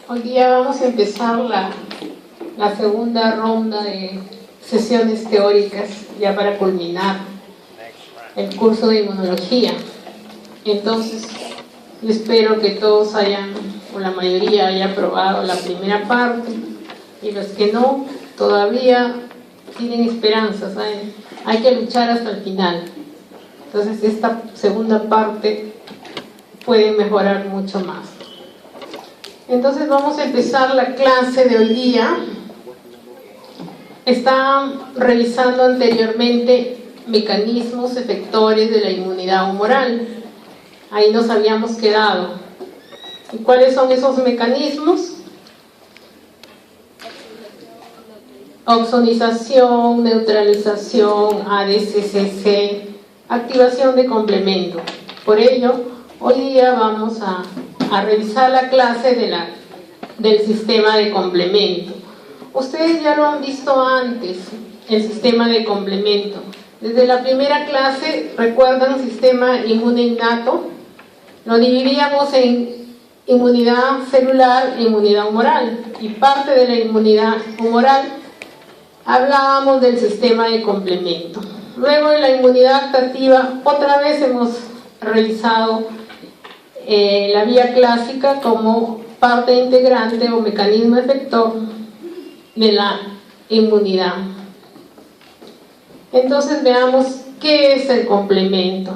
Hoy día vamos a empezar la segunda ronda de sesiones teóricas ya para culminar el curso de inmunología. Entonces, yo espero que todos hayan, o la mayoría haya aprobado la primera parte, y los que no, todavía tienen esperanzas, hay que luchar hasta el final. Entonces, esta segunda parte puede mejorar mucho más. Entonces vamos a empezar la clase de hoy día. Está revisando anteriormente mecanismos efectores de la inmunidad humoral. Ahí nos habíamos quedado. ¿Y cuáles son esos mecanismos? Opsonización, neutralización, ADCC, activación de complemento. Por ello, hoy día vamos a revisar la clase del sistema de complemento. Ustedes ya lo han visto antes, el sistema de complemento. Desde la primera clase, ¿recuerdan sistema inmune innato? Lo dividíamos en inmunidad celular e inmunidad humoral. Y parte de la inmunidad humoral hablábamos del sistema de complemento. Luego en la inmunidad adaptativa, otra vez hemos revisado la vía clásica como parte integrante o mecanismo efector de la inmunidad. Entonces veamos qué es el complemento.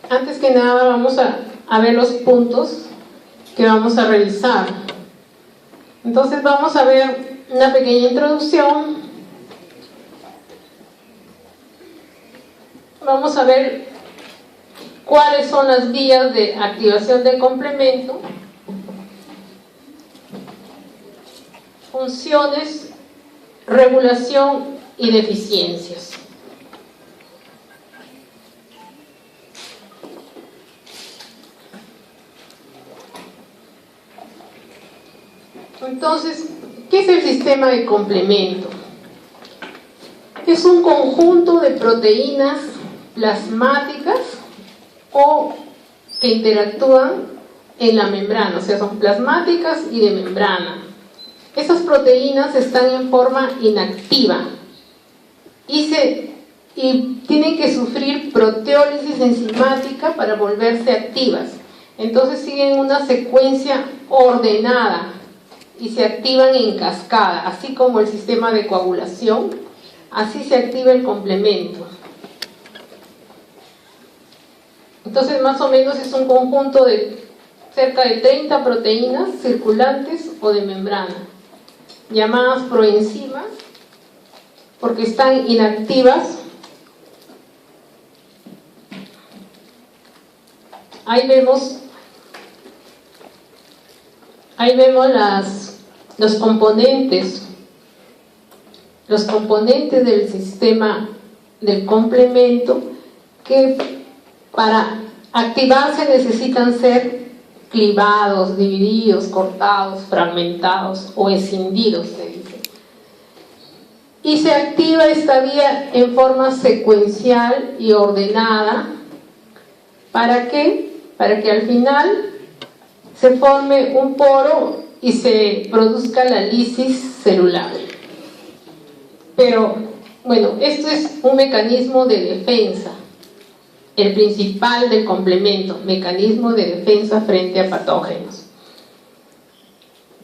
Antes que nada vamos a ver los puntos que vamos a revisar. Entonces vamos a ver una pequeña introducción. Vamos a ver cuáles son las vías de activación del complemento, funciones, regulación y deficiencias. Entonces, ¿qué es el sistema de complemento? Es un conjunto de proteínas plasmáticas o que interactúan en la membrana, o sea, son plasmáticas y de membrana. Esas proteínas están en forma inactiva y tienen que sufrir proteólisis enzimática para volverse activas. Entonces siguen una secuencia ordenada y se activan en cascada, así como el sistema de coagulación, así se activa el complemento. Entonces más o menos es un conjunto de cerca de 30 proteínas circulantes o de membrana, llamadas proenzimas, porque están inactivas. Ahí vemos los componentes del sistema del complemento, que para activarse necesitan ser clivados, divididos, cortados, fragmentados o escindidos, se dice. Y se activa esta vía en forma secuencial y ordenada. ¿Para qué? Para que al final se forme un poro y se produzca la lisis celular. Pero, bueno, esto es un mecanismo de defensa. El principal del complemento, mecanismo de defensa frente a patógenos.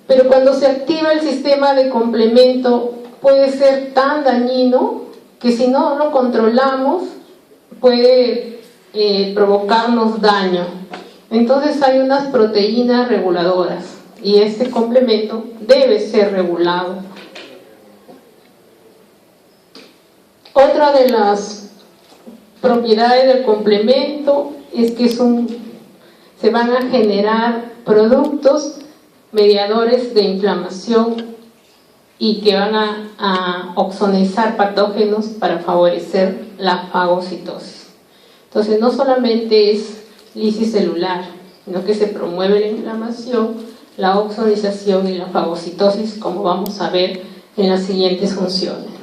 Pero cuando se activa el sistema de complemento puede ser tan dañino que si no lo controlamos puede provocarnos daño. Entonces hay unas proteínas reguladoras y este complemento debe ser regulado. Otra de las propiedades del complemento es que se van a generar productos mediadores de inflamación y que van a opsonizar patógenos para favorecer la fagocitosis. Entonces no solamente es lisis celular, sino que se promueve la inflamación, la opsonización y la fagocitosis, como vamos a ver en las siguientes funciones.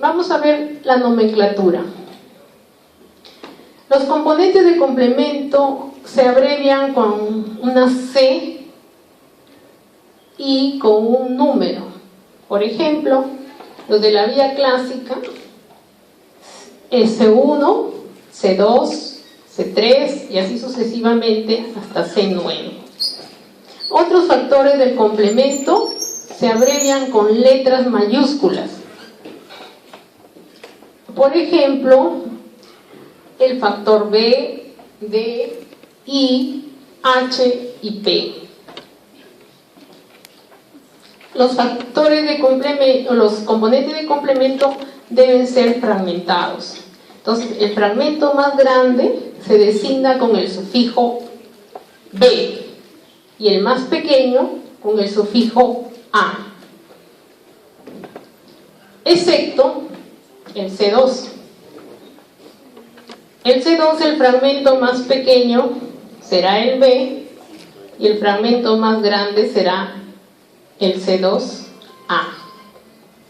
Vamos a ver la nomenclatura. Los componentes de complemento se abrevian con una C y con un número. Por ejemplo, los de la vía clásica, C1, C2, C3 y así sucesivamente hasta C9. Otros factores del complemento se abrevian con letras mayúsculas. Por ejemplo, el factor B, D, I, H y P. Los factores de complemento, los componentes de complemento deben ser fragmentados. Entonces, el fragmento más grande se designa con el sufijo B y el más pequeño con el sufijo A, excepto el C2. El C2, el fragmento más pequeño será el B y el fragmento más grande será el C2A.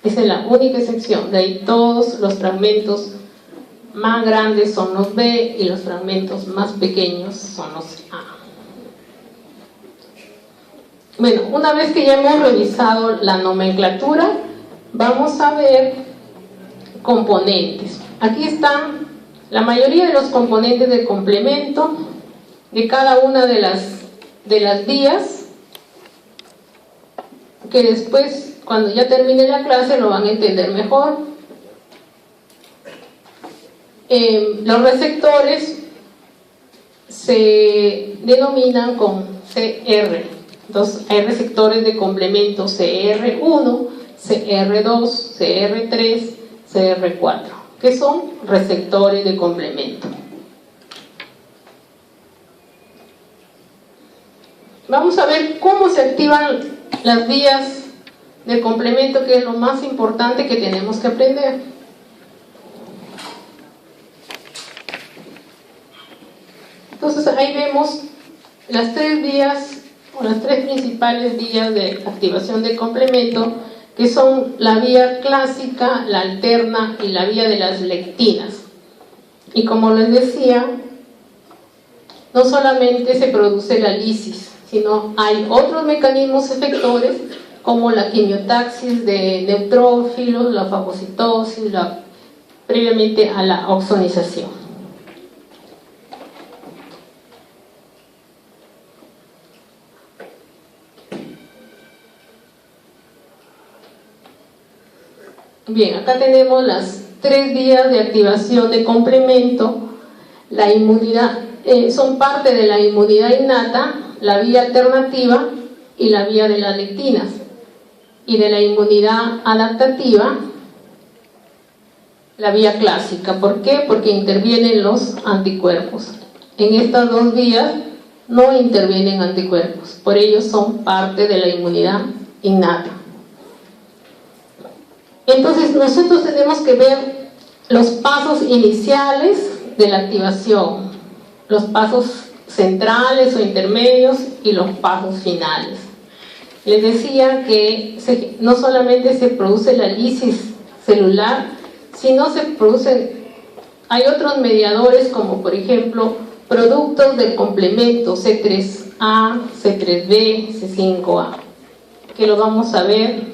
Esa es la única excepción. De ahí todos los fragmentos más grandes son los B y los fragmentos más pequeños son los A. Bueno, una vez que ya hemos revisado la nomenclatura, vamos a ver componentes. Aquí están la mayoría de los componentes de complemento de cada una de las vías, que después, cuando ya termine la clase, lo van a entender mejor. Los receptores se denominan con CR. Entonces, hay receptores de complemento CR1, CR2, CR3, CR4, que son receptores de complemento. Vamos a ver cómo se activan las vías de complemento, que es lo más importante que tenemos que aprender. Entonces ahí vemos las tres vías, o las tres principales vías de activación de complemento, que son la vía clásica, la alterna y la vía de las lectinas. Y como les decía, no solamente se produce la lisis, sino hay otros mecanismos efectores como la quimiotaxis de neutrófilos, la fagocitosis, previamente a la oxonización. Bien, acá tenemos las tres vías de activación de complemento. La inmunidad, son parte de la inmunidad innata, la vía alternativa y la vía de las lectinas. Y de la inmunidad adaptativa, la vía clásica. ¿Por qué? Porque intervienen los anticuerpos. En estas dos vías no intervienen anticuerpos, por ello son parte de la inmunidad innata. Entonces nosotros tenemos que ver los pasos iniciales de la activación, los pasos centrales o intermedios y los pasos finales. Les decía que no solamente se produce la lisis celular, sino se producen, hay otros mediadores como por ejemplo productos del complemento C3A, C3B, C5A, que lo vamos a ver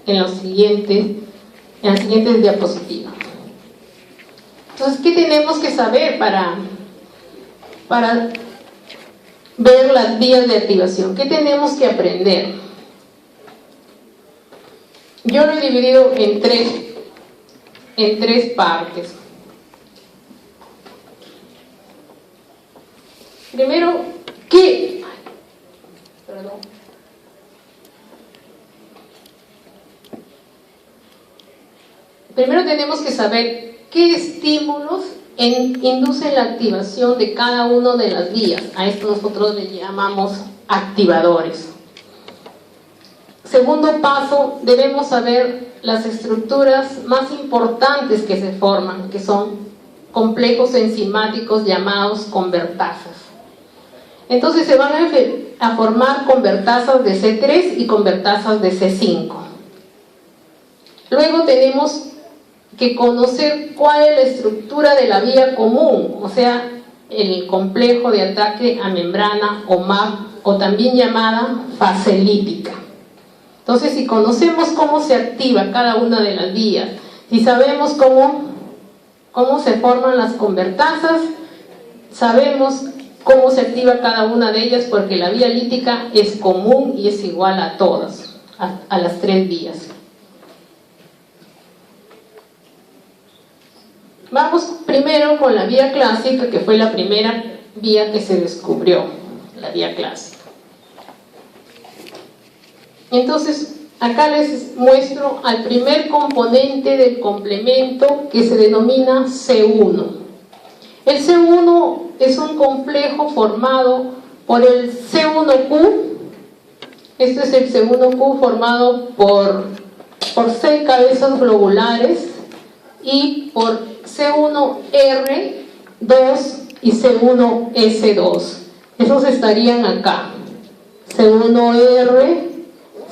en las siguientes diapositivas. Entonces, ¿qué tenemos que saber para ver las vías de activación? ¿Qué tenemos que aprender? Yo lo he dividido en tres partes. Primero, Primero tenemos que saber qué estímulos inducen la activación de cada una de las vías. A esto nosotros le llamamos activadores. Segundo paso, debemos saber las estructuras más importantes que se forman, que son complejos enzimáticos llamados convertasas. Entonces se van a formar convertasas de C3 y convertasas de C5. Luego tenemos que conocer cuál es la estructura de la vía común, o sea, el complejo de ataque a membrana o MAP, o también llamada fase lípica. Entonces, si conocemos cómo se activa cada una de las vías, si sabemos cómo se forman las convertasas, sabemos cómo se activa cada una de ellas, porque la vía lípica es común y es igual a todas, a las tres vías. Vamos primero con la vía clásica, que fue la primera vía que se descubrió, la vía clásica. Entonces, acá les muestro al primer componente del complemento, que se denomina C1. El C1 es un complejo formado por el C1Q. Este es el C1Q formado por 6 cabezas globulares y por C1R2 y C1S2. Esos estarían acá, C1R,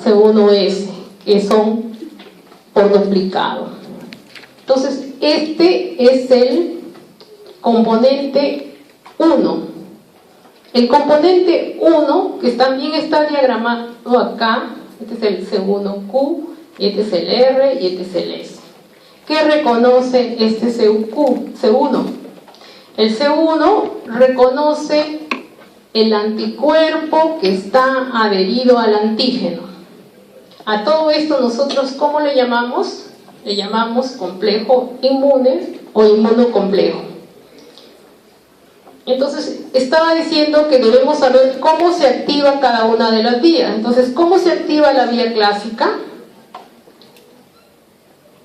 C1S, que son por duplicado. Entonces, este es el componente 1. El componente 1, que también está diagramado acá, este es el C1Q, y este es el R, y este es el S. ¿Qué reconoce este C1? El C1 reconoce el anticuerpo que está adherido al antígeno. A todo esto nosotros, ¿cómo le llamamos? Le llamamos complejo inmune o inmunocomplejo. Entonces, estaba diciendo que debemos saber cómo se activa cada una de las vías. Entonces, ¿cómo se activa la vía clásica?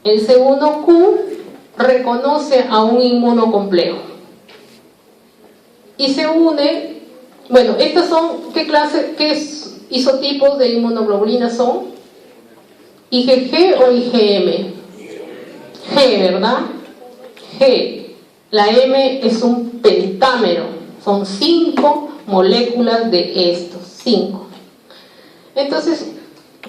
El C1Q reconoce a un inmunocomplejo y se une. Bueno, estos son, ¿qué isotipos de inmunoglobulina son? IgG o IgM. G, ¿verdad? G. La M es un pentámero, son 5 moléculas de estos, 5. Entonces,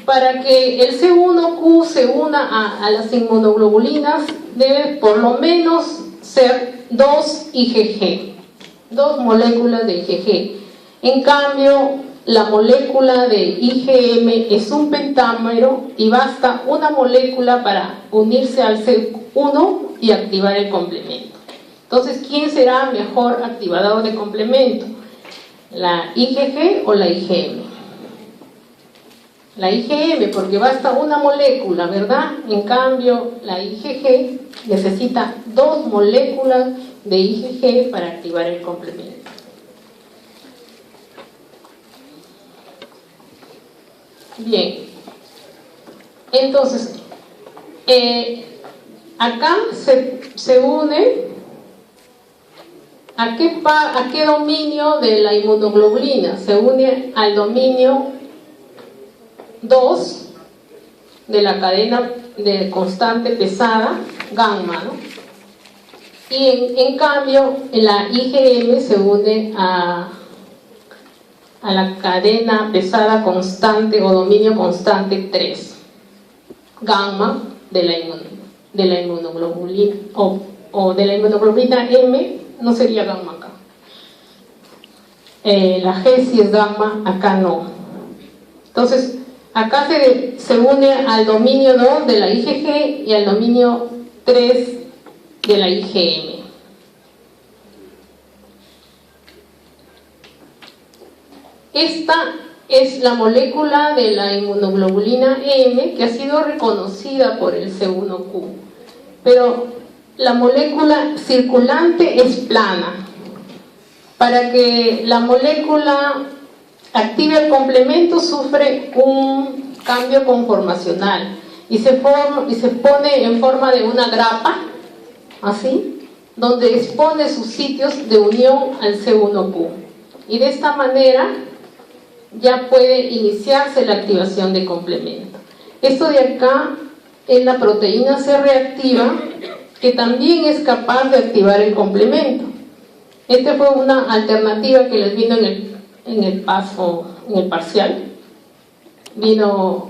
para que el C1Q se una a las inmunoglobulinas, debe por lo menos ser 2 IgG, 2 moléculas de IgG. En cambio, la molécula de IgM es un pentámero y basta una molécula para unirse al C1 y activar el complemento. Entonces, ¿quién será mejor activador de complemento? ¿La IgG o la IgM? La IgM, porque basta una molécula, ¿verdad? En cambio, la IgG necesita 2 moléculas de IgG para activar el complemento. Bien, entonces, acá se une ¿a qué dominio de la inmunoglobulina? Se une al dominio 2 de la cadena de constante pesada, gamma, ¿no? Y en cambio, la IgM se une a la cadena pesada constante o dominio constante 3, gamma de la inmunoglobulina, o de la inmunoglobulina M, no sería gamma acá. La G sí es gamma, acá no. Entonces, acá se une al dominio 2 de la IgG y al dominio 3 de la IgM. Esta es la molécula de la inmunoglobulina M que ha sido reconocida por el C1Q. Pero la molécula circulante es plana. Para que la molécula active el complemento sufre un cambio conformacional y se pone en forma de una grapa, así, donde expone sus sitios de unión al C1Q. Y de esta manera ya puede iniciarse la activación de complemento. Esto de acá es la proteína C reactiva, que también es capaz de activar el complemento. Esta fue una alternativa que les vino en el parcial. Vino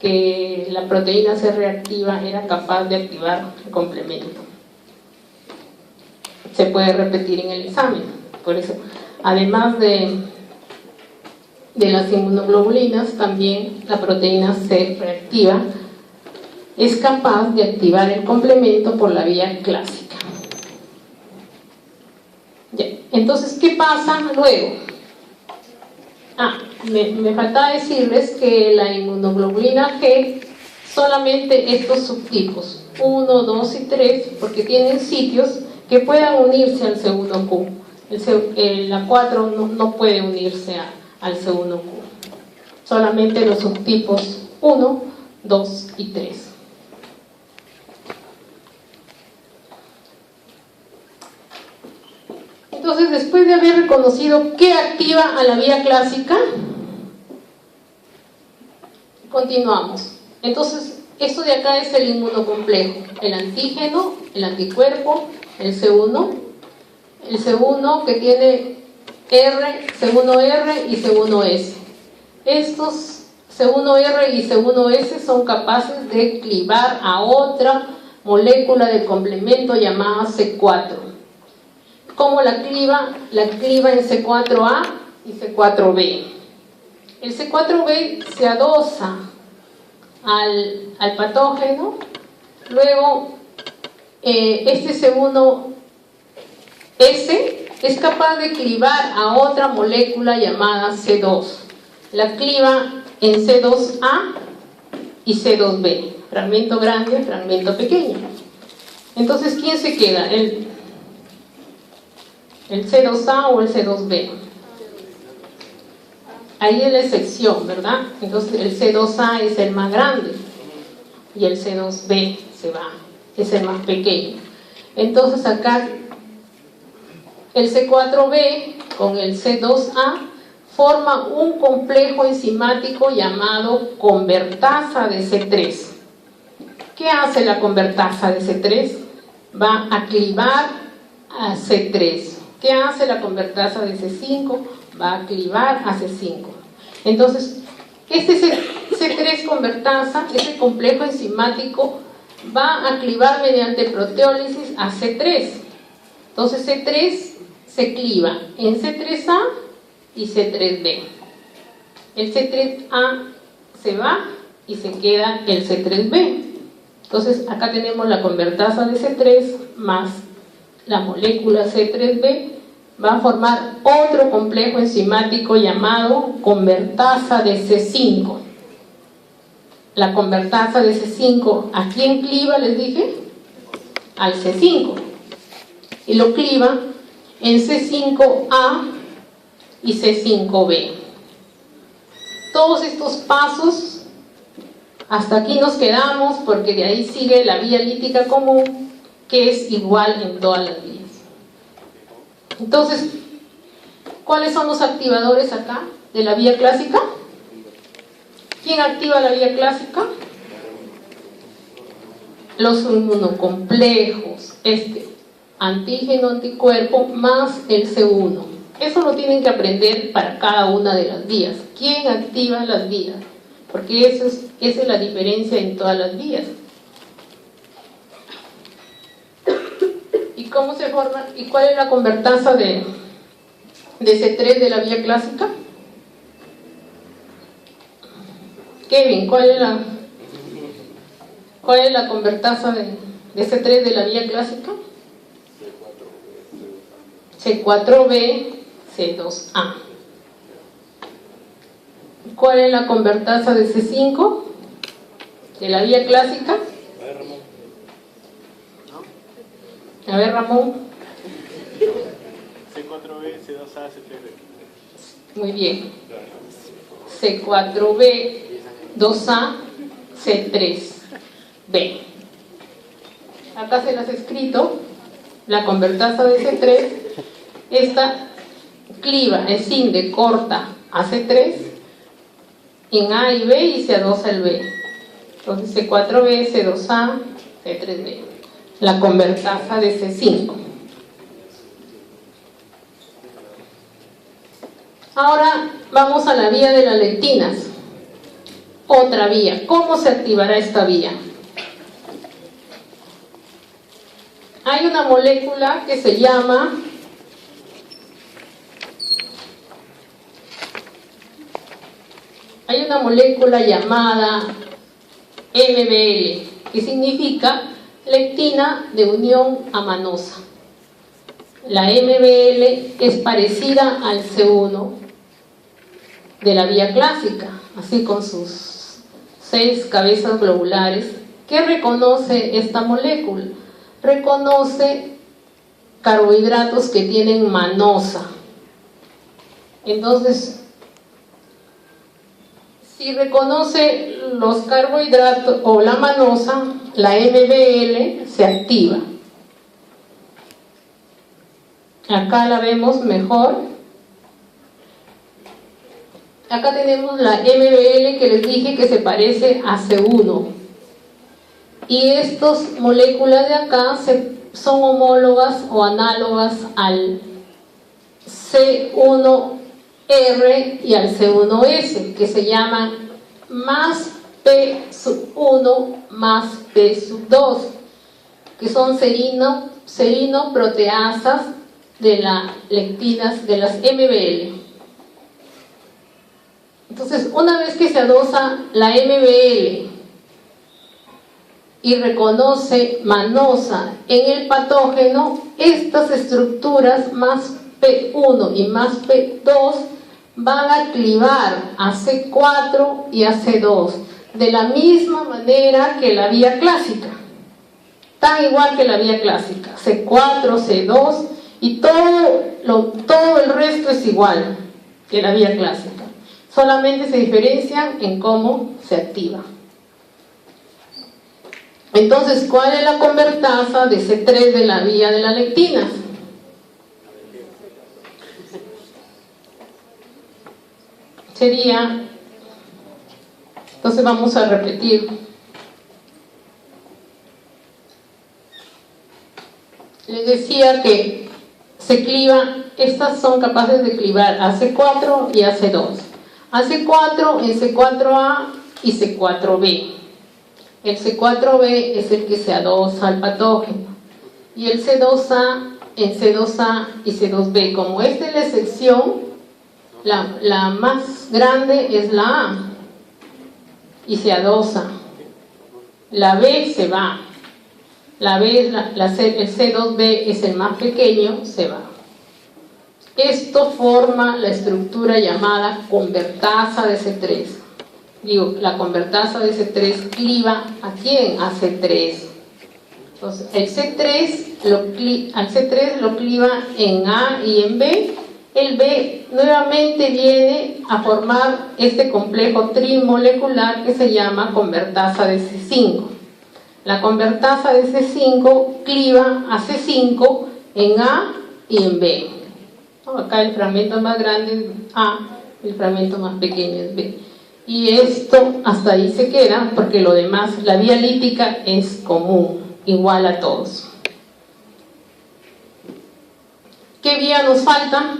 que la proteína C reactiva era capaz de activar el complemento. Se puede repetir en el examen. Por eso, además de las inmunoglobulinas, también la proteína C reactiva es capaz de activar el complemento por la vía clásica. Ya. Entonces, ¿qué pasa luego? Me faltaba decirles que la inmunoglobulina G, solamente estos subtipos 1, 2 y 3, porque tienen sitios que puedan unirse al C1Q. La 4 no puede unirse al C1Q. Solamente los subtipos 1, 2 y 3. Entonces, después de haber reconocido qué activa a la vía clásica, continuamos. Entonces, esto de acá es el inmunocomplejo, el antígeno, el anticuerpo, el C1, el C1 que tiene R, C1R y C1S. Estos C1R y C1S son capaces de clivar a otra molécula de complemento llamada C4. ¿Cómo la cliva? La cliva en C4A y C4B. El C4B se adosa al patógeno, luego este C1S es capaz de clivar a otra molécula llamada C2. La cliva en C2A y C2B, fragmento grande, fragmento pequeño. Entonces, ¿quién se queda? ¿El C2A o el C2B? Ahí es la excepción, ¿verdad? Entonces el C2A es el más grande y el C2B es el más pequeño. Entonces acá el C4B con el C2A forma un complejo enzimático llamado convertasa de C3. ¿Qué hace la convertasa de C3? Va a clivar a C3. ¿Qué hace la convertasa de C5? Va a clivar a C5. Entonces, este C3 convertasa, ese complejo enzimático, va a clivar mediante proteólisis a C3. Entonces, C3 se cliva en C3A y C3B. El C3A se va y se queda el C3B. Entonces, acá tenemos la convertasa de C3 más la molécula C3B, va a formar otro complejo enzimático llamado convertasa de C5. La convertasa de C5, ¿a quién cliva? Les dije, al C5. Y lo cliva en C5A y C5B. Todos estos pasos, hasta aquí nos quedamos, porque de ahí sigue la vía lítica común, que es igual en todas las vías. Entonces, ¿cuáles son los activadores acá de la vía clásica? ¿Quién activa la vía clásica? Los inmunocomplejos, antígeno, anticuerpo más el C1. Eso lo tienen que aprender para cada una de las vías. ¿Quién activa las vías? Porque esa es la diferencia en todas las vías. ¿Y cómo se forma? ¿Y cuál es la convertasa de C3 de la vía clásica? Kevin, ¿cuál es la convertasa de C3 de la vía clásica? C4B, C2A. ¿Cuál es la convertasa de C5 de la vía clásica? A ver, Ramón. C4B, C2A, C3B. Muy bien. C4B, 2A, C3B. Acá se las he escrito. La convertasa de C3, esta cliva, escinde, corta a C3 en A y B y se adosa el B. Entonces C4B, C2A, C3B. La convertasa de C5. Ahora vamos a la vía de las lectinas. otra vía. ¿Cómo se activará esta vía? Hay una molécula que se llama llamada MBL, que significa lectina de unión amanosa. La MBL es parecida al C1 de la vía clásica, así con sus 6 cabezas globulares. ¿Qué reconoce esta molécula? Reconoce carbohidratos que tienen manosa. Entonces, si reconoce los carbohidratos o la manosa, la MBL se activa. Acá la vemos mejor. Acá tenemos la MBL que les dije que se parece a C1. Y estas moléculas de acá son homólogas o análogas al C1R y al C1S, que se llaman más P1 más P2, que son serinoproteasas de las lectinas de las MBL. Entonces, una vez que se adosa la MBL y reconoce manosa en el patógeno, estas estructuras más P1 y más P2 van a clivar a C4 y a C2 de la misma manera que la vía clásica, tan igual que la vía clásica, C4, C2, y todo el resto es igual que la vía clásica, solamente se diferencian en cómo se activa. Entonces, ¿cuál es la convertasa de C3 de la vía de la lectina? Sería, entonces vamos a repetir. Les decía que se cliva, estas son capaces de clivar a C4 y a C2. A C4 en C4A y C4B. El C4B es el que se adosa al patógeno. Y el C2A en C2A y C2B. Como esta es la excepción, la más grande es la A y se adosa. La B se va. La B es el C2B es el más pequeño, se va. Esto forma la estructura llamada convertasa de C3. Digo, la convertasa de C3 cliva ¿a quién? A C3. Entonces, al C3 lo cliva en A y en B. El B nuevamente viene a formar este complejo trimolecular que se llama convertasa de C5. La convertasa de C5 cliva a C5 en A y en B. Acá el fragmento más grande es A, el fragmento más pequeño es B. Y esto hasta ahí se queda, porque lo demás, la vía lítica es común, igual a todos. ¿Qué vía nos falta?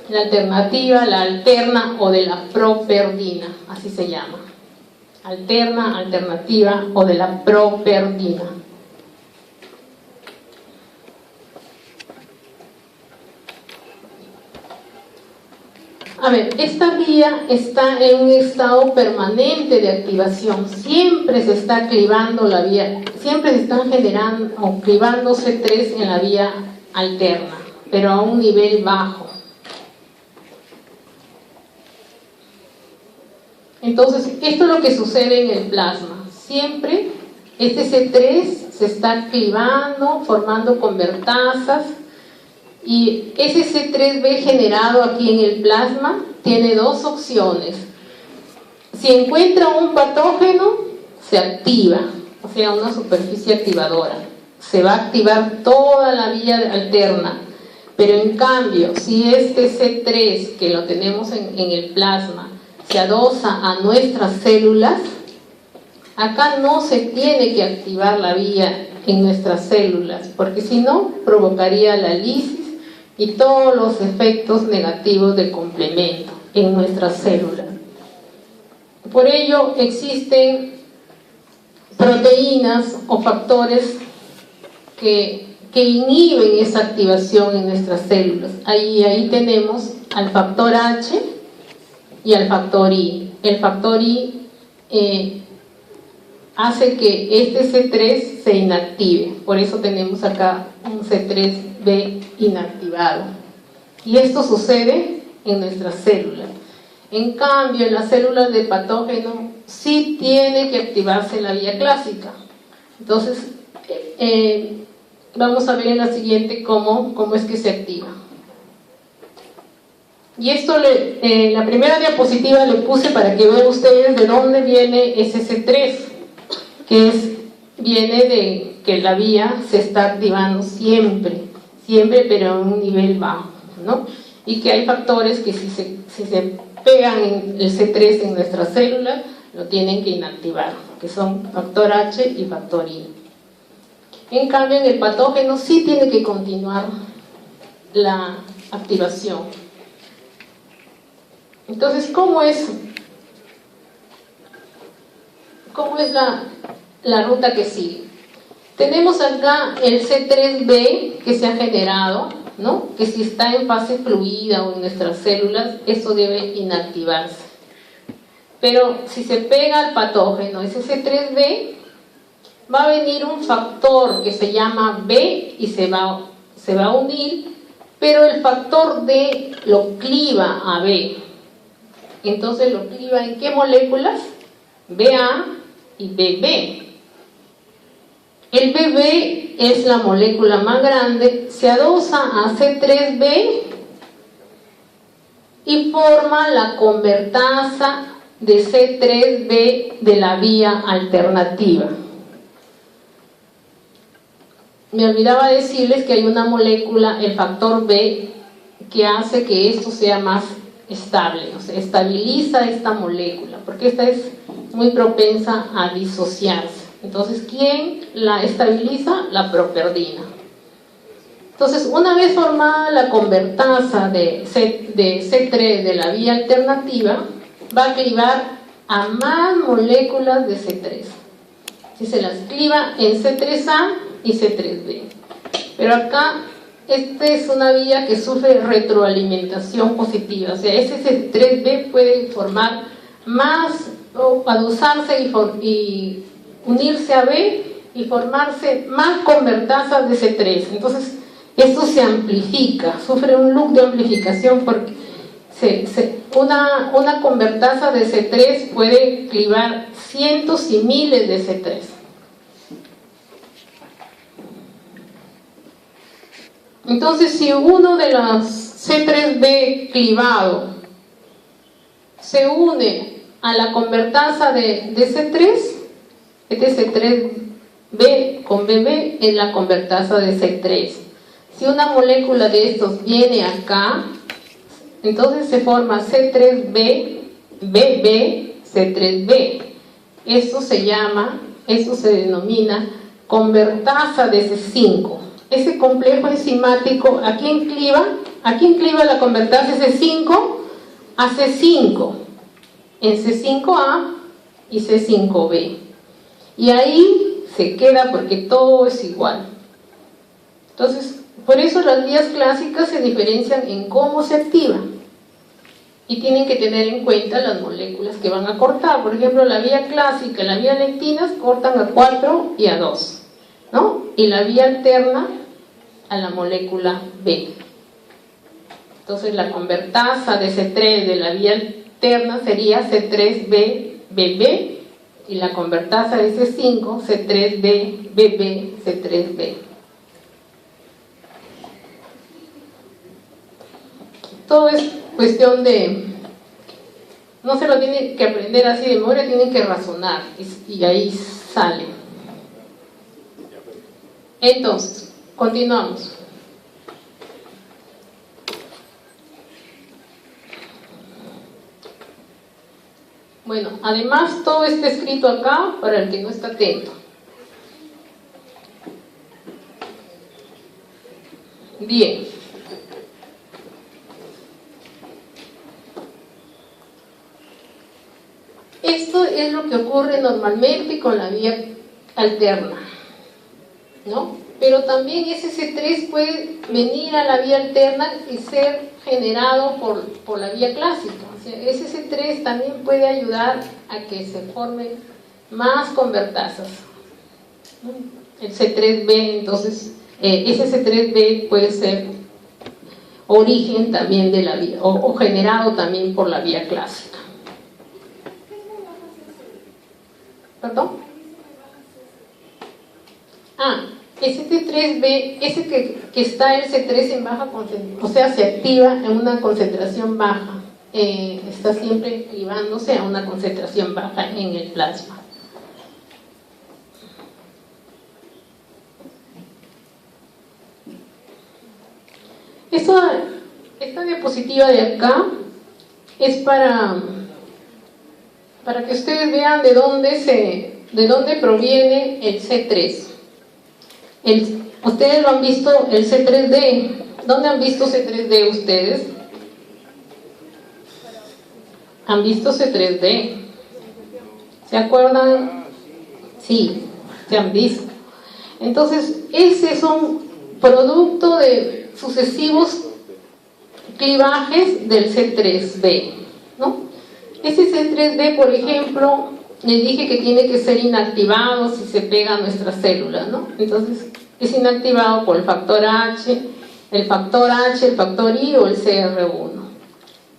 La alternativa, la alterna o de la properdina, así se llama. Alterna, alternativa o de la properdina. A ver, esta vía está en un estado permanente de activación. Siempre se está clivando la vía, siempre se están generando o clivando C3 en la vía alterna, pero a un nivel bajo. Entonces, esto es lo que sucede en el plasma. Siempre este C3 se está clivando, formando convertasas, y ese C3b generado aquí en el plasma tiene dos opciones. Si encuentra un patógeno, se activa, o sea, una superficie activadora. Se va a activar toda la vía alterna. Pero en cambio, si este C3 que lo tenemos en el plasma se adosa a nuestras células, acá no se tiene que activar la vía en nuestras células, porque si no, provocaría la lisis y todos los efectos negativos de complemento en nuestras células. Por ello existen proteínas o factores que inhiben esa activación en nuestras células. Ahí tenemos al factor H y al factor I. El factor I hace que este C3 se inactive, por eso tenemos acá un C3b inactivado. Y esto sucede en nuestras células. En cambio, en las células de patógeno sí tiene que activarse la vía clásica. Entonces, vamos a ver en la siguiente cómo es que se activa. Y esto, la primera diapositiva le puse para que vean ustedes de dónde viene ese C3, que viene de que la vía se está activando siempre, pero a un nivel bajo, ¿no? Y que hay factores que si se pegan en el C3 en nuestras células, lo tienen que inactivar, que son factor H y factor I. En cambio, en el patógeno sí tiene que continuar la activación. Entonces, ¿cómo es la ruta que sigue? Tenemos acá el C3b que se ha generado, ¿no? Que si está en fase fluida o en nuestras células, eso debe inactivarse. Pero si se pega al patógeno, ese C3b, va a venir un factor que se llama B y se va a unir, pero el factor D lo cliva a B. Entonces lo cliva ¿en qué moléculas? BA y BB. El BB es la molécula más grande, se adosa a C3b y forma la convertasa de C3b de la vía alternativa. Me olvidaba decirles que hay una molécula, el factor B, que hace que esto sea más estable, o sea, estabiliza esta molécula, porque esta es muy propensa a disociarse. Entonces, ¿quién la estabiliza? La properdina. Entonces, una vez formada la convertasa de C3 de la vía alternativa, va a clivar a más moléculas de C3. Si se las cliva en C3A y C3b. Pero acá, esta es una vía que sufre retroalimentación positiva. O sea, ese C3b puede formar más, o adosarse y unirse a B y formarse más convertasas de C3. Entonces, esto se amplifica, sufre un loop de amplificación porque una convertasa de C3 puede clivar cientos y miles de C3. Entonces, si uno de los C3b clivado se une a la convertasa de C3, este C3b con BB es la convertasa de C3. Si una molécula de estos viene acá, entonces se forma C3b, BB, C3b. Esto se denomina convertasa de C5. Ese complejo enzimático, ¿a quién cliva? ¿A quién cliva la convertasa C5? A C5, en C5A y C5B. Y ahí se queda porque todo es igual. Entonces, por eso las vías clásicas se diferencian en cómo se activan. Y tienen que tener en cuenta las moléculas que van a cortar. Por ejemplo, la vía clásica, la vía lectinas cortan a 4 y a 2, ¿no? Y la vía alterna a la molécula B. Entonces la convertasa de C3 de la vía alterna sería C3b-BB y la convertasa de C5 C3b-BB, C3b. Todo es cuestión de, no se lo tienen que aprender así de memoria, tienen que razonar y ahí sale. Entonces, continuamos. Bueno, además todo está escrito acá para el que no está atento. Bien. esto es lo que ocurre normalmente con la vía alterna, ¿no? Pero también ese C3 puede venir a la vía alterna y ser generado por la vía clásica. O sea, ese C3 también puede ayudar a que se formen más convertasas. El C3B, entonces, ese C3B puede ser origen también de la vía, o generado también por la vía clásica. ¿Perdón? Ese T3B, ese que está el C3 en baja concentración, o sea, se activa en una concentración baja, está siempre activándose a una concentración baja en el plasma. Esta diapositiva de acá es para que ustedes vean de dónde proviene el C3. Ustedes lo han visto, el C3D. ¿Dónde han visto C3D ustedes? ¿Han visto C3D? ¿Se acuerdan? Sí, se han visto. Entonces, ese es un producto de sucesivos clivajes del C3B, ¿no? Ese C3B, por ejemplo, les dije que tiene que ser inactivado si se pega a nuestra célula, ¿no? Entonces, es inactivado por el factor H, el factor I o el CR1.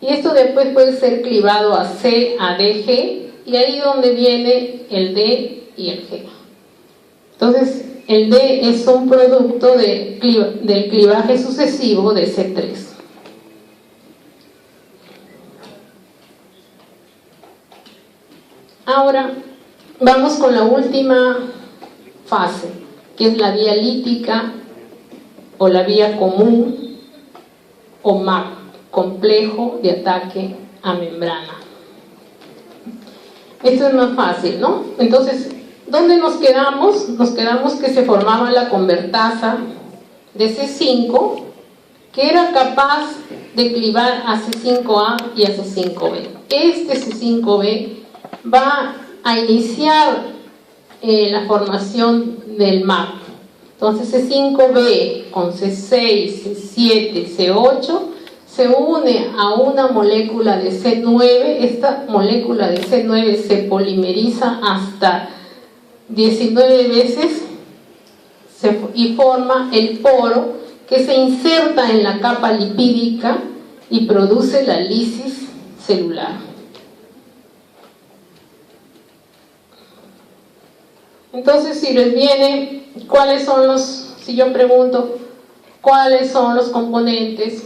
Y esto después puede ser clivado a C, a D, G, y ahí donde viene el D y el G. Entonces, el D es un producto del clivaje sucesivo de C3. Ahora vamos con la última fase, que es la vía lítica o la vía común o MAC, complejo de ataque a membrana. Esto es más fácil, ¿no? Entonces, ¿dónde nos quedamos? Nos quedamos que se formaba la convertasa de C5, que era capaz de clivar a C5A y a C5B. Este C5B va a iniciar la formación del MAC. Entonces C5B con C6, C7, C8 se une a una molécula de C9. Esta molécula de C9 se polimeriza hasta 19 veces y forma el poro que se inserta en la capa lipídica y produce la lisis celular. Entonces, si les viene, si yo pregunto, ¿cuáles son los componentes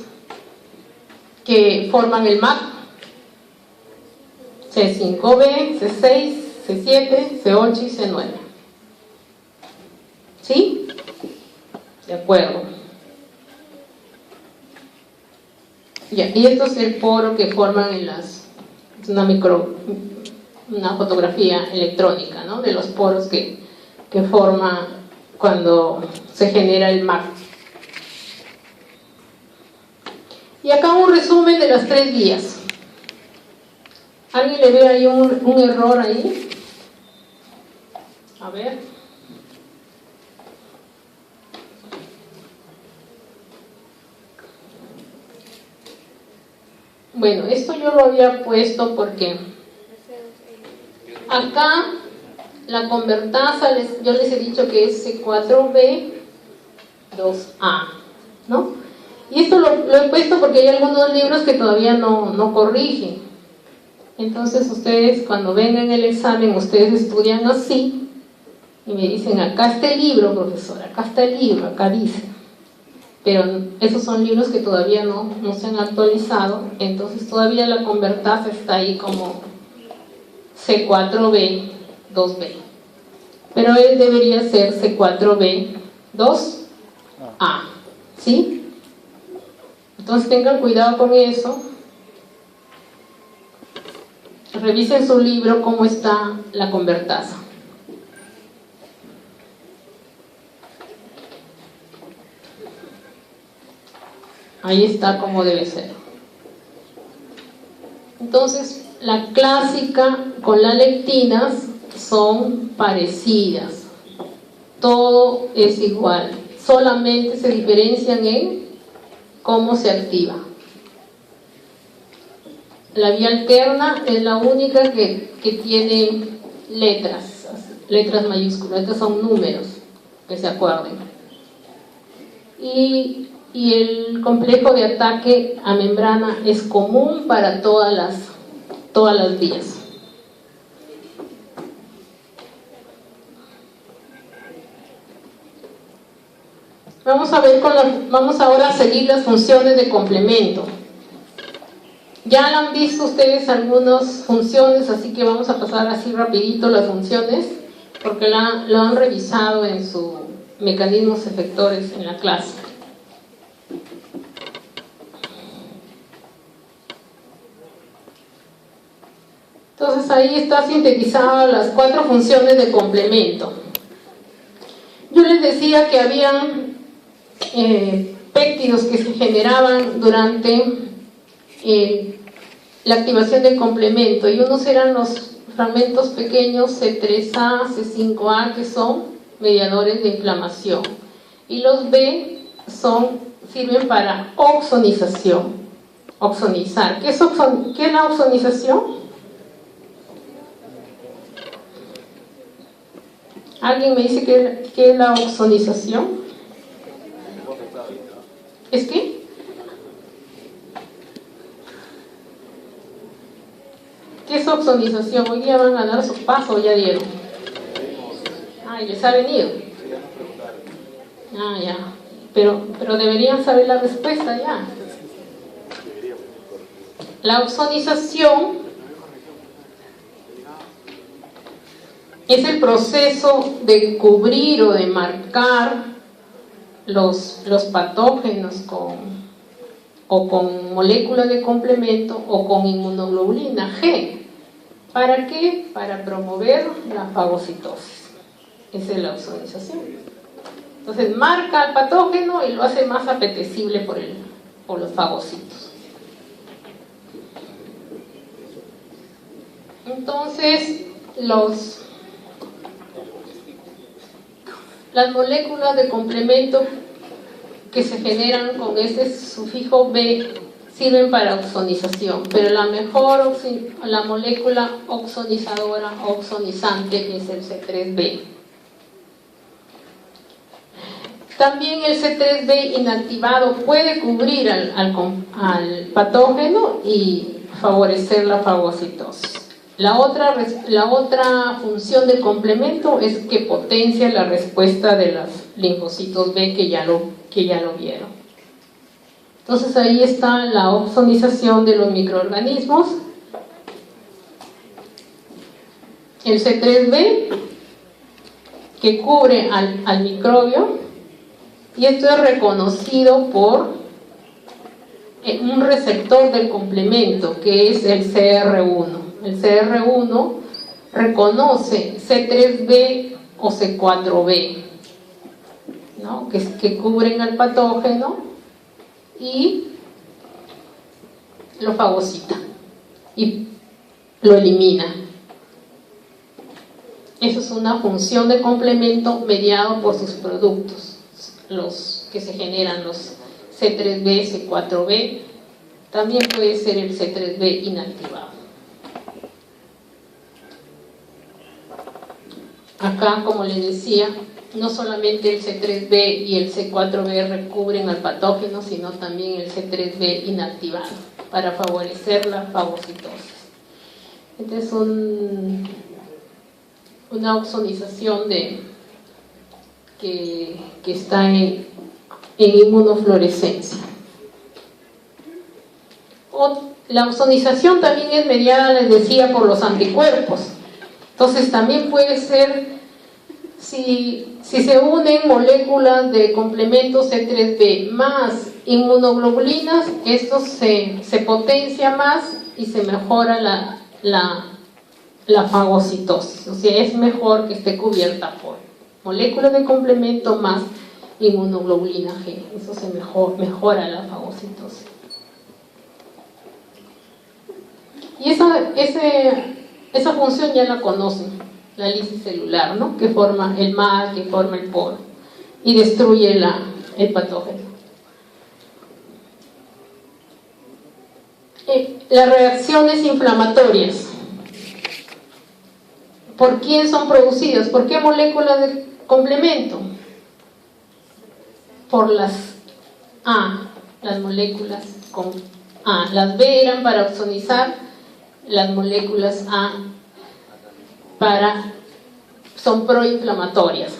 que forman el MAC? C5B, C6, C7, C8 y C9. ¿Sí? De acuerdo. Ya, y esto es el poro que forman es una fotografía electrónica, ¿no? De los poros que forma cuando se genera el MAC. Y acá un resumen de las 3 vías. ¿Alguien le ve ahí un error ahí? A ver. Bueno, esto yo lo había puesto porque acá la convertasa, yo les he dicho que es C4B2A, ¿no? Y esto lo he puesto porque hay algunos libros que todavía no corrigen. Entonces ustedes cuando vengan el examen, ustedes estudian así y me dicen, acá está el libro, profesor, acá está el libro, acá dice. Pero esos son libros que todavía no se han actualizado, entonces todavía la convertasa está ahí como C4B2B. Pero él debería ser C4B2A, ¿sí? Entonces tengan cuidado con eso. Revisen su libro cómo está la convertasa. Ahí está como debe ser. Entonces, la clásica con las lectinas son parecidas, todo es igual, solamente se diferencian en cómo se activa. La vía alterna es la única que tiene letras mayúsculas, estos son números, que se acuerden. Y el complejo de ataque a membrana es común para todas las vías. Vamos ahora a seguir las funciones de complemento. Ya lo han visto ustedes algunas funciones, así que vamos a pasar así rapidito las funciones, porque lo han revisado en sus mecanismos efectores en la clase. Entonces ahí está sintetizadas las 4 funciones de complemento. Yo les decía que habían péptidos que se generaban durante la activación de complemento, y unos eran los fragmentos pequeños C3A, C5A, que son mediadores de inflamación, y los B sirven para oxonización, oxonizar. ¿Qué es la oxonización? ¿Alguien me dice qué es la oxonización? ¿Es qué? ¿Qué es oxonización? Hoy día van a dar su paso, ya dieron. Ah, les ha venido. Ah, ya. Pero deberían saber la respuesta ya. La oxonización es el proceso de cubrir o de marcar los patógenos con moléculas de complemento o con inmunoglobulina G. ¿Para qué? Para promover la fagocitosis. Esa es la oxonización. Entonces marca al patógeno y lo hace más apetecible por los fagocitos. Entonces las moléculas de complemento que se generan con este sufijo B sirven para oxonización, pero la molécula oxonizadora, oxonizante, es el C3B. También el C3B inactivado puede cubrir al patógeno y favorecer la fagocitosis. La otra función del complemento es que potencia la respuesta de los linfocitos B, que ya lo vieron. Entonces ahí está la oxonización de los microorganismos. El C3B, que cubre al microbio, y esto es reconocido por un receptor del complemento, que es el CR1. El CR1 reconoce C3B o C4B, ¿no? que cubren al patógeno y lo fagocita y lo elimina. Eso es una función de complemento mediado por sus productos, los que se generan, los C3B, C4B. También puede ser el C3B inactivado. Acá, como les decía, no solamente el C3B y el C4B recubren al patógeno, sino también el C3B inactivado para favorecer la fagocitosis. Esta es una oxonización que está en inmunofluorescencia. La oxonización también es mediada, les decía, por los anticuerpos. Entonces también puede ser, si se unen moléculas de complemento C3B más inmunoglobulinas, esto se potencia más y se mejora la fagocitosis. O sea, es mejor que esté cubierta por moléculas de complemento más inmunoglobulina G. Eso mejora la fagocitosis. Y esa función ya la conocen, la lisis celular, ¿no? Que forma el MAD, que forma el poro y destruye el patógeno. Las reacciones inflamatorias. ¿Por quién son producidas? ¿Por qué moléculas de complemento? Por las A, las moléculas con A. Las B eran para ozonizar, las moléculas A son proinflamatorias.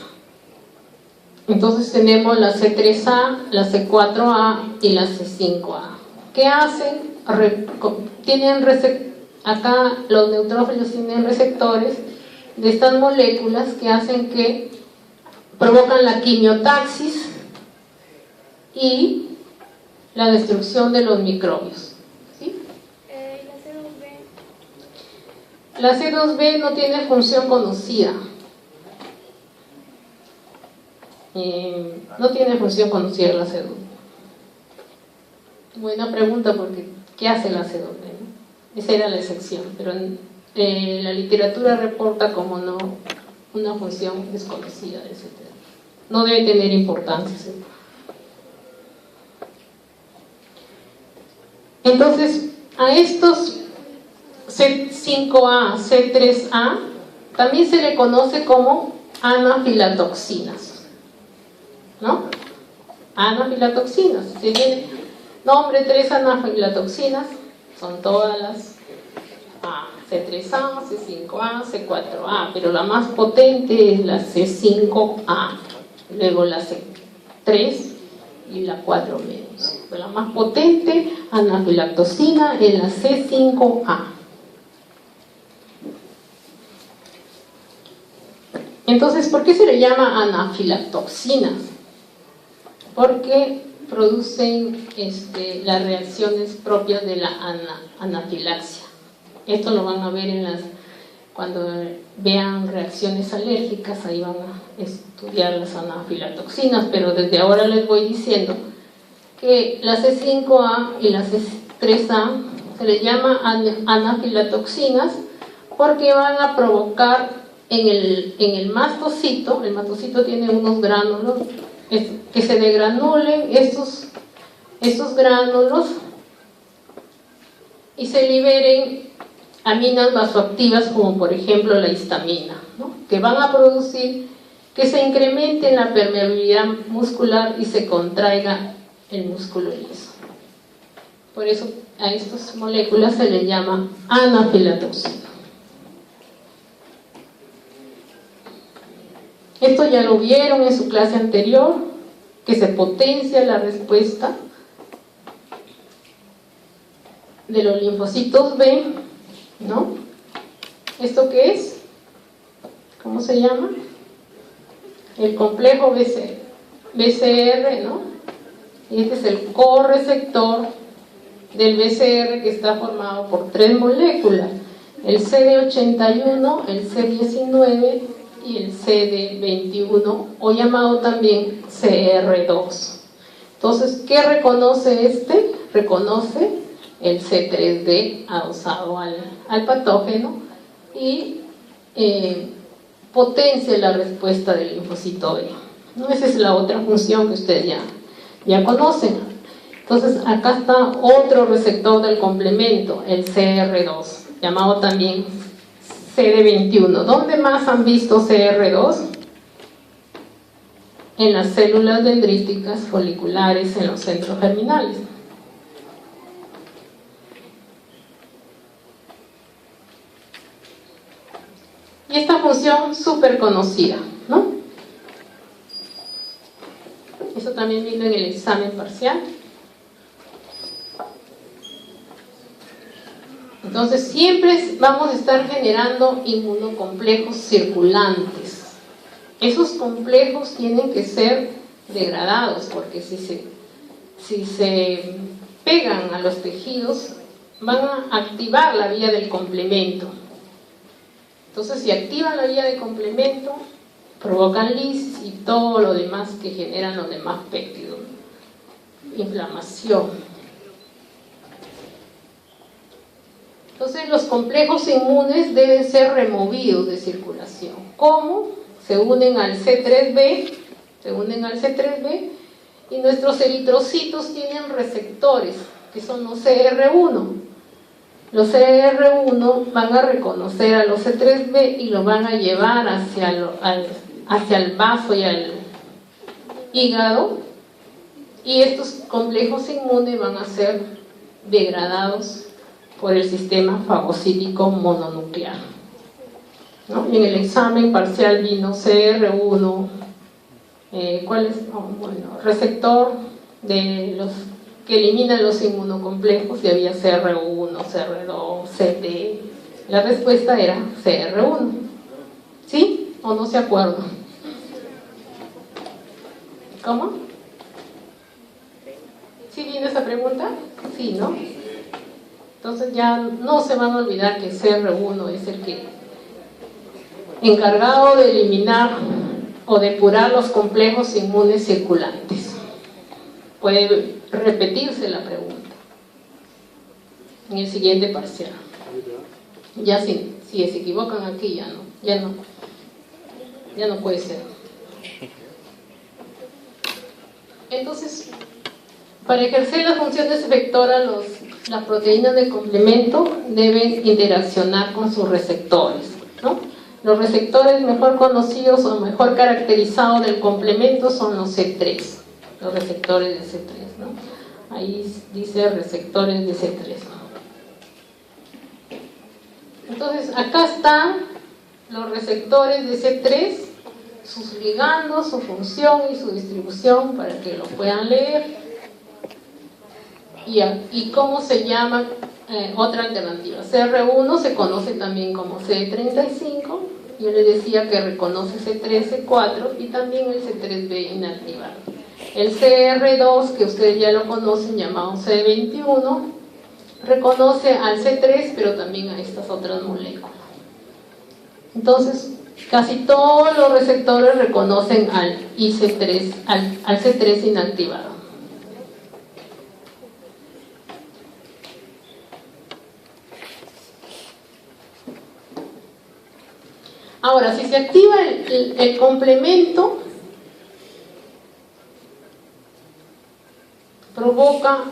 Entonces tenemos la C3A, la C4A y la C5A. ¿Qué hacen? Acá los neutrófilos tienen receptores de estas moléculas que hacen que provocan la quimiotaxis y la destrucción de los microbios. ¿Sí? La C2B no tiene función conocida. No tiene función conocida la C2B. Buena pregunta, porque ¿qué hace la C2B? ¿No? Esa era la excepción, pero la literatura reporta como no una función desconocida, etc. No debe tener importancia, ¿sí? Entonces, a estos C5A, C3A, también se le conoce como anafilatoxinas, ¿no? Anafilatoxinas. Tiene nombre 3 anafilatoxinas, son todas las C3A, C5A, C4A, pero la más potente es la C5A, luego la C3 y la 4 menos. La más potente anafilatoxina es la C5A. Entonces, ¿por qué se le llama anafilatoxinas? Porque producen las reacciones propias de la anafilaxia. Esto lo van a ver cuando vean reacciones alérgicas, ahí van a estudiar las anafilatoxinas, pero desde ahora les voy diciendo que la C5A y la C3A se les llama anafilatoxinas porque van a provocar en el mastocito. El mastocito tiene unos gránulos que se degranulen estos gránulos y se liberen aminas vasoactivas, como por ejemplo la histamina, ¿no? Que van a producir que se incremente la permeabilidad muscular y se contraiga el músculo liso. Por eso a estas moléculas se les llama anafilatoxina. Esto ya lo vieron en su clase anterior, que se potencia la respuesta de los linfocitos B, ¿no? ¿Esto qué es? ¿Cómo se llama? El complejo BCR, ¿no? Y este es el correceptor del BCR, que está formado por 3 moléculas: el CD81, el C19 y el CD21, o llamado también CR2. Entonces, ¿qué reconoce este? Reconoce el C3D adosado al patógeno y potencia la respuesta del linfocito B, ¿no? Esa es la otra función que ustedes ya conocen. Entonces, acá está otro receptor del complemento, el CR2, llamado también CD21. ¿Dónde más han visto CR2? En las células dendríticas foliculares, en los centros germinales. Y esta función súper conocida, ¿no? Eso también vino en el examen parcial. Entonces siempre vamos a estar generando inmunocomplejos circulantes. Esos complejos tienen que ser degradados, porque si se pegan a los tejidos, van a activar la vía del complemento. Entonces, si activan la vía de complemento, provocan lisis y todo lo demás que generan los demás péptidos. Inflamación. Entonces los complejos inmunes deben ser removidos de circulación. ¿Cómo? Se unen al C3b, y nuestros eritrocitos tienen receptores, que son los CR1. Los CR1 van a reconocer a los C3b y lo van a llevar hacia el vaso y al hígado, y estos complejos inmunes van a ser degradados por el sistema fagocítico mononuclear, ¿no? Y en el examen parcial vino CR1, ¿cuál es? Bueno, receptor de los que eliminan los inmunocomplejos, y había CR1, CR2, CT. La respuesta era CR1. ¿Sí? ¿O no se acuerdan? ¿Cómo? ¿Sí viene esa pregunta? Sí, ¿no? Entonces ya no se van a olvidar que CR1 es el que encargado de eliminar o depurar los complejos inmunes circulantes. Puede repetirse la pregunta en el siguiente parcial. Ya si se equivocan aquí ya no puede ser. Entonces, para ejercer las funciones efectoras, las proteínas de complemento deben interaccionar con sus receptores, ¿no? Los receptores mejor conocidos o mejor caracterizados del complemento son los C3, los receptores de C3, ¿no? Ahí dice receptores de C3, ¿no? Entonces, acá están los receptores de C3, sus ligandos, su función y su distribución, para que lo puedan leer. Y cómo se llama otra alternativa. CR1 se conoce también como C35, yo les decía que reconoce C3, C4 y también el C3b inactivado. El CR2, que ustedes ya lo conocen, llamado C21, reconoce al C3, pero también a estas otras moléculas. Entonces, casi todos los receptores reconocen al IC3, al C3 inactivado. Ahora, si se activa el complemento, provoca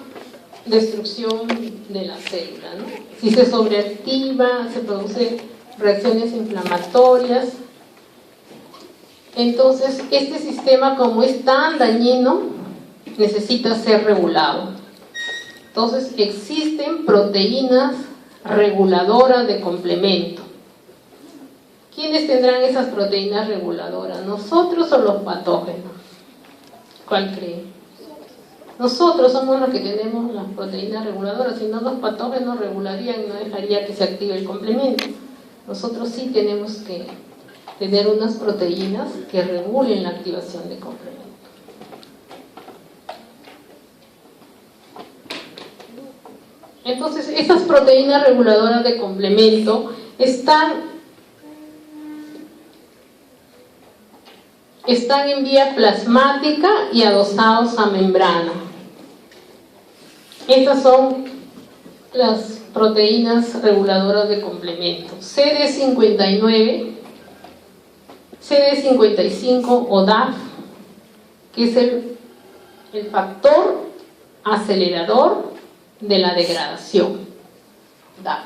destrucción de la célula, ¿no? Si se sobreactiva, se producen reacciones inflamatorias. Entonces, este sistema, como es tan dañino, necesita ser regulado. Entonces, existen proteínas reguladoras de complemento. ¿Quiénes tendrán esas proteínas reguladoras? ¿Nosotros o los patógenos? ¿Cuál creen? Nosotros somos los que tenemos las proteínas reguladoras, si no los patógenos regularían y no dejaría que se active el complemento. Nosotros sí tenemos que tener unas proteínas que regulen la activación de complemento. Entonces, esas proteínas reguladoras de complemento están en vía plasmática y adosados a membrana. Estas son las proteínas reguladoras de complemento. CD59, CD55 o DAF, que es el factor acelerador de la degradación. DAF,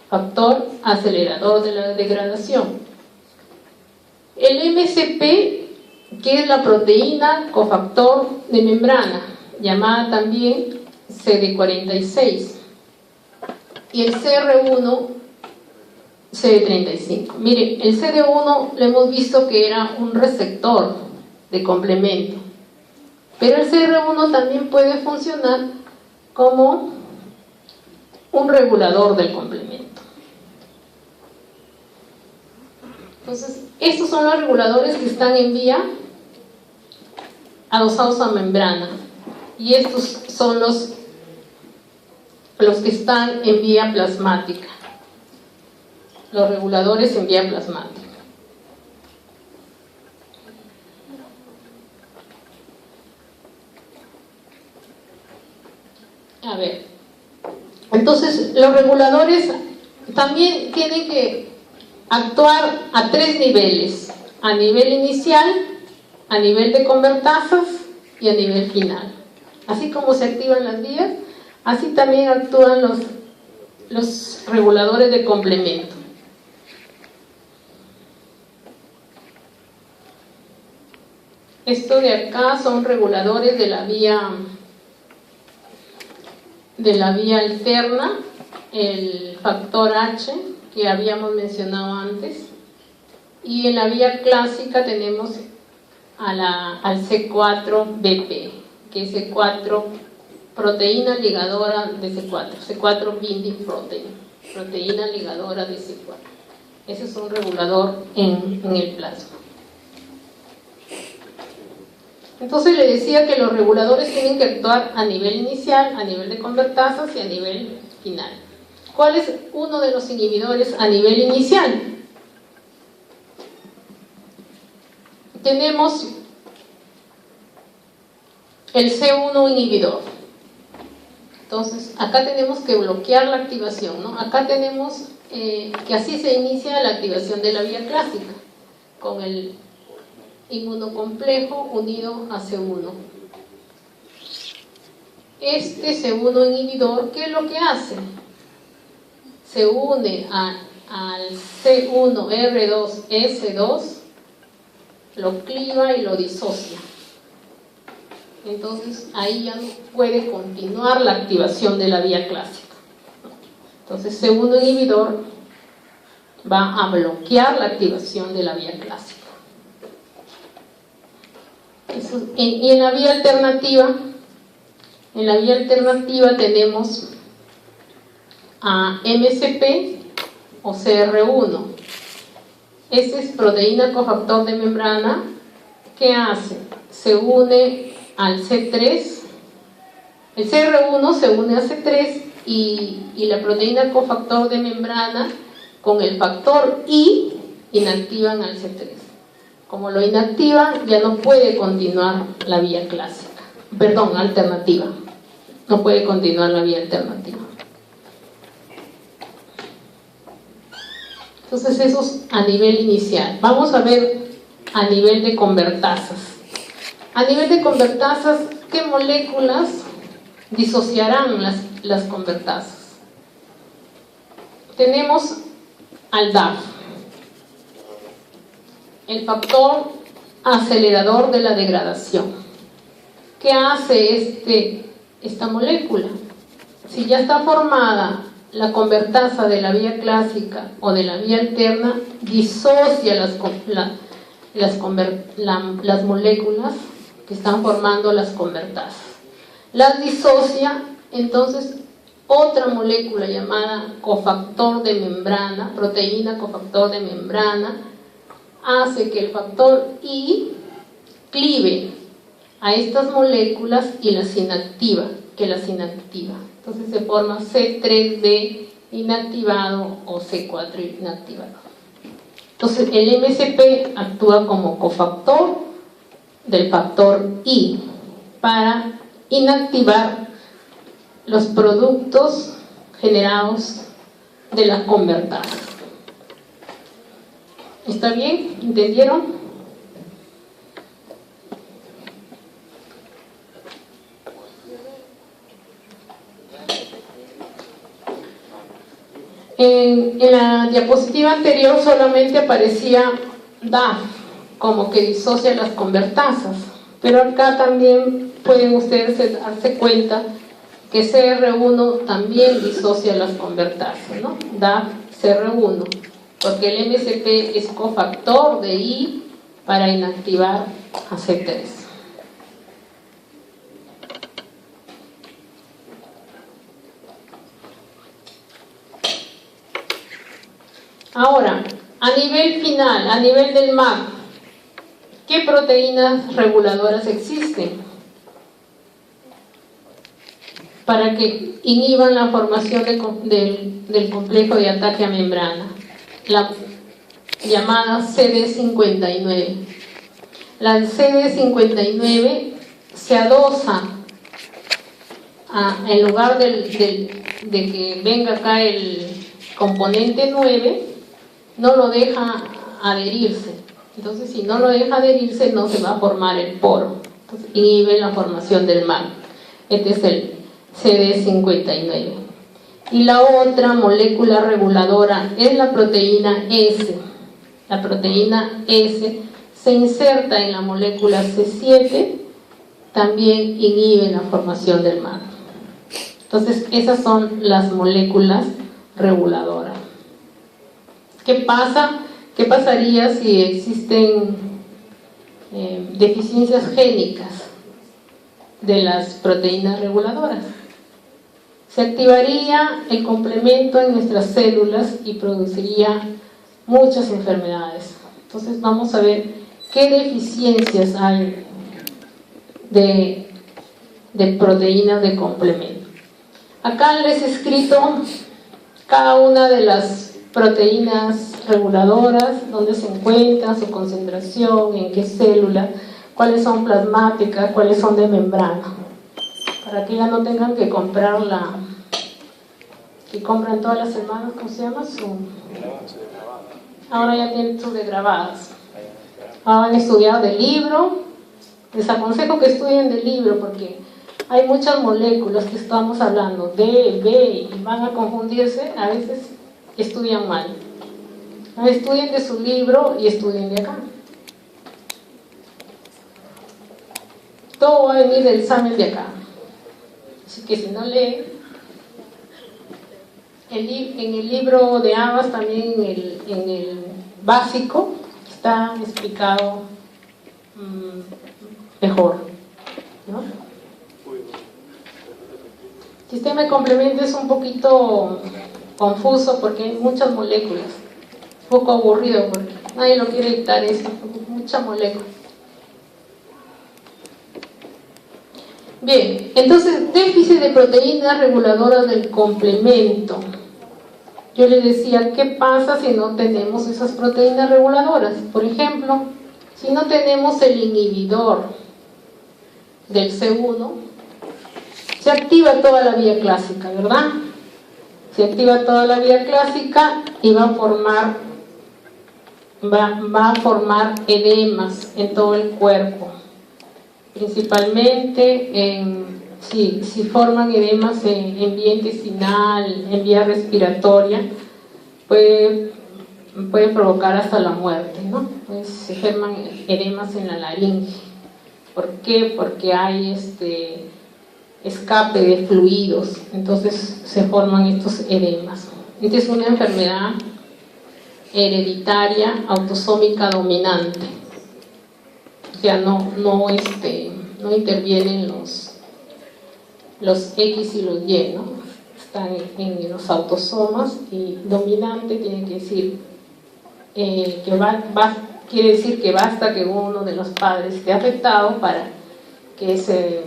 factor acelerador de la degradación. El MCP, que es la proteína cofactor de membrana, llamada también CD46, y el CR1, CD35. Miren, el CD1 lo hemos visto que era un receptor de complemento, pero el CR1 también puede funcionar como un regulador del complemento. Entonces, estos son los reguladores que están en vía adosados a membrana, y estos son los que están en vía plasmática, los reguladores en vía plasmática. A ver, entonces los reguladores también tiene que actuar a 3 niveles: a nivel inicial, a nivel de convertasas y a nivel final. Así como se activan las vías, así también actúan los reguladores de complemento. Esto de acá son reguladores de la vía alterna, el factor H que habíamos mencionado antes, y en la vía clásica tenemos al C4BP, que es C4 proteína ligadora de C4, C4 binding protein, proteína ligadora de C4. Ese es un regulador en el plasma. Entonces le decía que los reguladores tienen que actuar a nivel inicial, a nivel de convertasas y a nivel final. ¿Cuál es uno de los inhibidores a nivel inicial? Tenemos el C1 inhibidor. Entonces, acá tenemos que bloquear la activación, ¿no? Acá tenemos que así se inicia la activación de la vía clásica, con el inmunocomplejo unido a C1. Este C1 inhibidor, ¿qué es lo que hace? Se une al C1R2S2, lo cliva y lo disocia. Entonces ahí ya no puede continuar la activación de la vía clásica. Entonces C1 inhibidor va a bloquear la activación de la vía clásica. Y en la vía alternativa tenemos a MCP o CR1. Ese es proteína cofactor de membrana. ¿Qué hace? Se une al C3, el CR1 se une a C3 y la proteína cofactor de membrana con el factor I inactivan al C3. Como lo inactivan, ya no puede continuar la vía clásica, alternativa. No puede continuar la vía alternativa. Entonces eso es a nivel inicial. Vamos a ver a nivel de convertasas. A nivel de convertasas, ¿qué moléculas disociarán las convertasas? Tenemos al DAF, el factor acelerador de la degradación. ¿Qué hace esta molécula? Si ya está formada la convertasa de la vía clásica o de la vía alterna, disocia las moléculas que están formando las convertasas. Las disocia, entonces otra molécula llamada cofactor de membrana, proteína cofactor de membrana, hace que el factor I clive a estas moléculas y las inactiva, Entonces se forma C3b inactivado o C4 inactivado. Entonces el MCP actúa como cofactor del factor I para inactivar los productos generados de las convertasas. ¿Está bien? ¿Entendieron? En la diapositiva anterior solamente aparecía DAF, como que disocia las convertasas, pero acá también pueden ustedes darse cuenta que CR1 también disocia las convertasas, ¿no? DAF, CR1, porque el MCP es cofactor de I para inactivar a C3. Ahora, a nivel final, a nivel del MAP, ¿qué proteínas reguladoras existen para que inhiban la formación del complejo de ataque a membrana? La llamada CD59. La CD59 se adosa en lugar de que venga acá el componente 9 no lo deja adherirse. Entonces, si no lo deja adherirse, no se va a formar el poro. Entonces, inhibe la formación del MAC. Este es el CD59. Y la otra molécula reguladora es la proteína S. La proteína S se inserta en la molécula C7, también inhibe la formación del MAC. Entonces, esas son las moléculas reguladoras. ¿Qué pasa? ¿Qué pasaría si existen deficiencias génicas de las proteínas reguladoras? Se activaría el complemento en nuestras células y produciría muchas enfermedades. Entonces vamos a ver qué deficiencias hay de proteínas de complemento. Acá les he escrito cada una de las proteínas reguladoras, dónde se encuentra, su concentración, en qué célula, cuáles son plasmáticas, cuáles son de membrana, para que ya no tengan que comprar que compran todas las semanas, ¿cómo se llama? Ahora ya tienen sus degradadas. Ahora han estudiado del libro. Les aconsejo que estudien del libro porque hay muchas moléculas que estamos hablando, D, B, y van a confundirse, a veces estudian mal. Estudien de su libro y estudien de acá. Todo va a venir del examen de acá. Así que si no leen, en el libro de Abbas, también en el básico, está explicado mejor, ¿no? El sistema de complemento es un poquito confuso porque hay muchas moléculas, un poco aburrido porque nadie lo quiere dictar eso, mucha molécula. Bien, entonces déficit de proteínas reguladoras del complemento. Yo les decía, ¿qué pasa si no tenemos esas proteínas reguladoras? Por ejemplo, si no tenemos el inhibidor del C1, se activa toda la vía clásica, ¿verdad? Se activa toda la vía clásica y va a formar edemas en todo el cuerpo. Principalmente si forman edemas en vía intestinal, en vía respiratoria, puede provocar hasta la muerte, ¿no? Pues se forman edemas en la laringe. ¿Por qué? Porque hay escape de fluidos, entonces se forman estos edemas. Esta es una enfermedad hereditaria autosómica dominante. O sea, no intervienen los X y los Y, ¿no? Están en los autosomas, y dominante tiene que decir quiere decir que basta que uno de los padres esté afectado para que se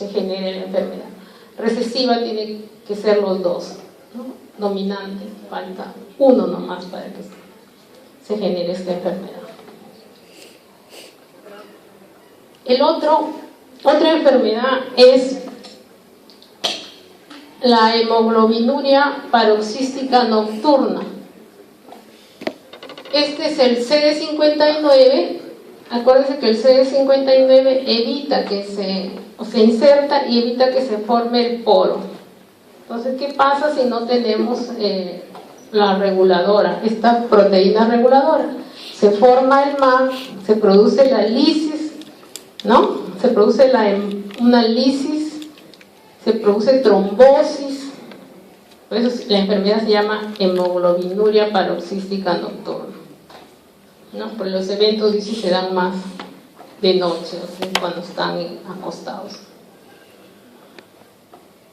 genere la enfermedad. Recesiva tiene que ser los dos, ¿no? Dominante, falta uno nomás para que se genere esta enfermedad. Otra enfermedad es la hemoglobinuria paroxística nocturna. Este es el CD59. Acuérdense que el CD59 evita que se inserta y evita que se forme el poro. Entonces, ¿qué pasa si no tenemos la reguladora, esta proteína reguladora? Se forma el MAC, se produce la lisis, ¿no? Se produce una lisis, se produce trombosis. Por eso la enfermedad se llama hemoglobinuria paroxística nocturna, ¿no? Por los eventos, dice, se dan más de noche, o sea, cuando están acostados.